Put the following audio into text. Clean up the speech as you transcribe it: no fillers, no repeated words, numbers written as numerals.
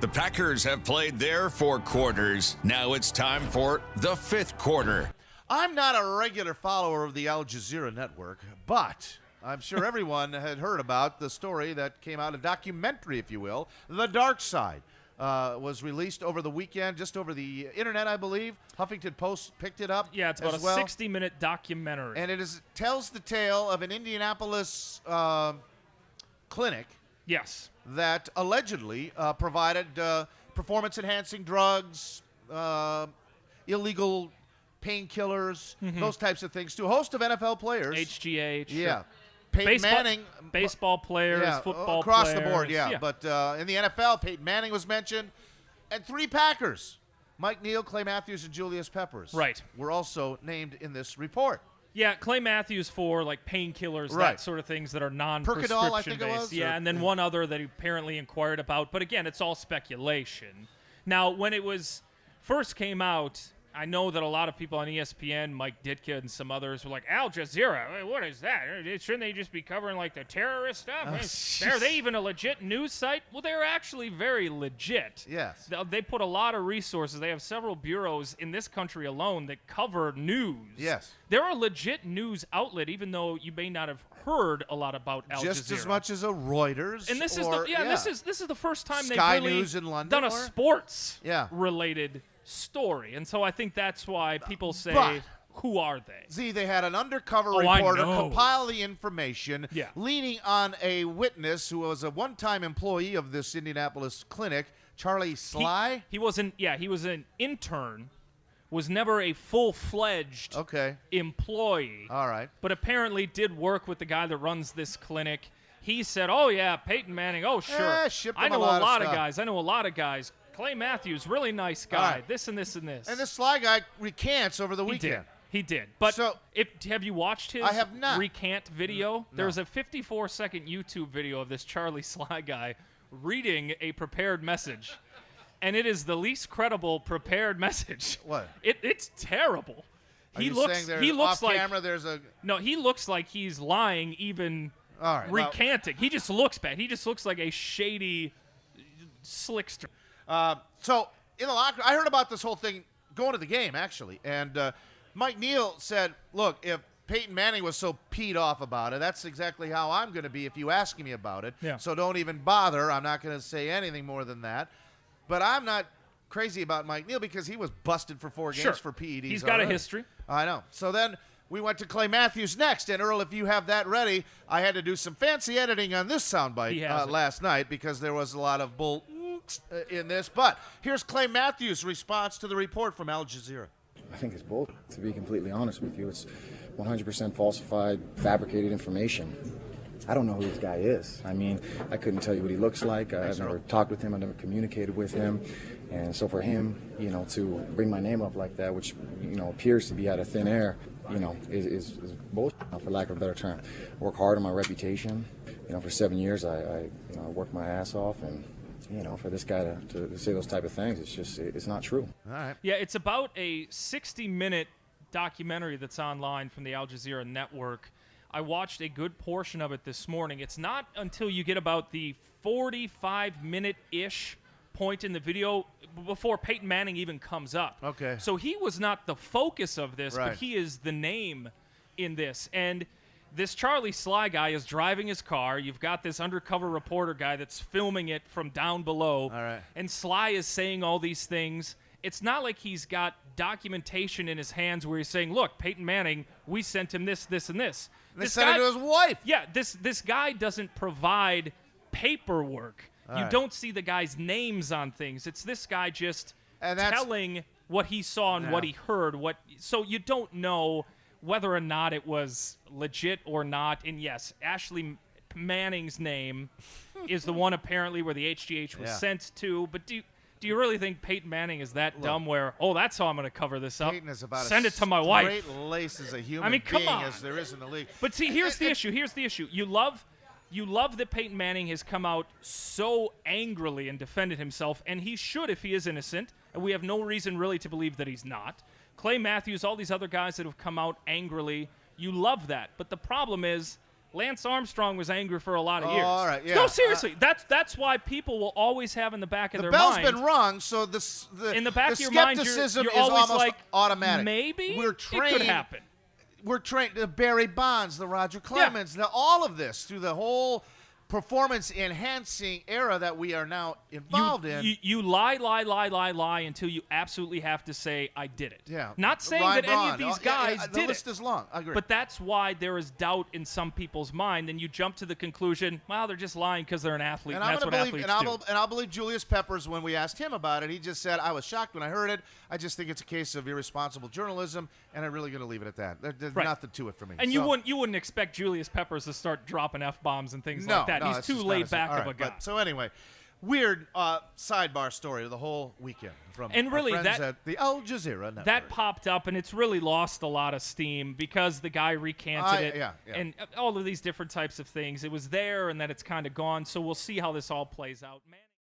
The Packers have played their 4 quarters. Now it's time for the 5th quarter. I'm not a regular follower of the Al Jazeera network, but I'm sure everyone had heard about the story that came out, a documentary, if you will. The Dark Side was released over the weekend, just over the internet, I believe. Huffington Post picked it up. Yeah, it's about a 60-minute documentary. And it tells the tale of an Indianapolis clinic. Yes. That allegedly provided performance-enhancing drugs, illegal painkillers, those types of things to a host of NFL players. HGH. Yeah. Peyton Manning. Baseball players, football across players. the board, yeah. But in the NFL, Peyton Manning was mentioned. And 3 Packers, Mike Neal, Clay Matthews, and Julius Peppers, were also named in this report. Yeah, Clay Matthews for like painkillers, that sort of things that are non-prescription Percodol, I think based. it was. Yeah, and then one other that he apparently inquired about. But again, it's all speculation. Now, when it was first came out, I know that a lot of people on ESPN, Mike Ditka and some others, were like, Al Jazeera, what is that? Shouldn't they just be covering like the terrorist stuff? Are they even a legit news site? Well, they're actually very legit. Yes. They put a lot of resources. They have several bureaus in this country alone that cover news. Yes. They're a legit news outlet, even though you may not have heard a lot about Al Jazeera. Just as much as a Reuters. And this is this is the first time Sky they've really News in London, done a sports related story. And so I think that's why people say, who are they? See, they had an undercover reporter compile the information, Yeah. leaning on a witness who was a one-time employee of this Indianapolis clinic, Charlie Sly. He was an intern, was never a full-fledged employee. All right. But apparently did work with the guy that runs this clinic. He said, oh, yeah, Peyton Manning, oh, sure. I know a lot of guys. I know a lot of guys. Clay Matthews, really nice guy. Right. This and this and this. And this Sly guy recants over the weekend. He did. But have you watched his I have not. recant video? No. There's a 54-second YouTube video of this Charlie Sly guy reading a prepared message. And it is the least credible prepared message. What? It's terrible. He looks like camera there's a he looks like he's lying even recanting. He just looks bad. He just looks like a shady slickster. So in the locker, I heard about this whole thing going to the game actually, and Mike Neal said, "Look, if Peyton Manning was so peed off about it, that's exactly how I'm going to be if you ask me about it. Yeah. So don't even bother. I'm not going to say anything more than that." But I'm not crazy about Mike Neal because he was busted for 4 games for PEDs. He's got a history. I know. So then we went to Clay Matthews next, and Earl, if you have that ready, I had to do some fancy editing on this soundbite last night because there was a lot of bull in this. But here's Clay Matthews' response to the report from Al Jazeera. I think it's bull. To be completely honest with you, it's 100% falsified, fabricated information. I don't know who this guy is. I mean, I couldn't tell you what he looks like. I've never talked with him. I've never communicated with him. And so for him, to bring my name up like that, which, appears to be out of thin air, is bullshit, for lack of a better term. I work hard on my reputation. For 7 years, I worked my ass off, and for this guy to say those type of things, it's not true. All right. Yeah, it's about a 60-minute documentary that's online from the Al Jazeera network. I watched a good portion of it this morning. It's not until you get about the 45-minute-ish point in the video before Peyton Manning even comes up. Okay. So he was not the focus of this, Right. but he is the name in this. And this Charlie Sly guy is driving his car. You've got this undercover reporter guy that's filming it from down below. All right. And Sly is saying all these things. It's not like he's got documentation in his hands where he's saying, look, Peyton Manning, we sent him this, this, and this. They sent it to his wife. Yeah, this guy doesn't provide paperwork. You right. don't see the guy's names on things. It's this guy just telling what he saw and what he heard. So you don't know whether or not it was legit or not. And yes, Ashley Manning's name is the one apparently where the HGH was sent to. But do you really think Peyton Manning is that dumb where, that's how I'm going to cover this up? Peyton is about Send it to my wife. Straight lace as a human being come on. As there is in the league. But see, here's the issue. Here's the issue. You love that Peyton Manning has come out so angrily and defended himself, and he should if he is innocent, and we have no reason really to believe that he's not. Clay Matthews, all these other guys that have come out angrily, you love that. But the problem is Lance Armstrong was angry for a lot of years. All right, yeah. No, seriously, that's why people will always have in the back of their bell's mind. been rung, so in the back the of your mind, skepticism you're is always almost like, automatic. Maybe We're it trained. could happen. We're trained. The Barry Bonds, the Roger Clemens, all of this through the whole performance-enhancing era that we are now involved in. You lie until you absolutely have to say, I did it. Yeah. Not saying Ryan that any Braun. of these The guys did list it. is long. I agree. But that's why there is doubt in some people's mind, and you jump to the conclusion, well, they're just lying because they're an athlete, and that's what athletes do. And I'll believe Julius Peppers when we asked him about it. He just said, I was shocked when I heard it. I just think it's a case of irresponsible journalism, and I'm really going to leave it at that. There's nothing to it for me. And you wouldn't expect Julius Peppers to start dropping F-bombs and things like that. He's too laid back of a guy. So anyway, weird sidebar story of the whole weekend from and really our friends at the Al Jazeera Network. That popped up, and it's really lost a lot of steam because the guy recanted it, and all of these different types of things. It was there, and then it's kind of gone. So we'll see how this all plays out, man.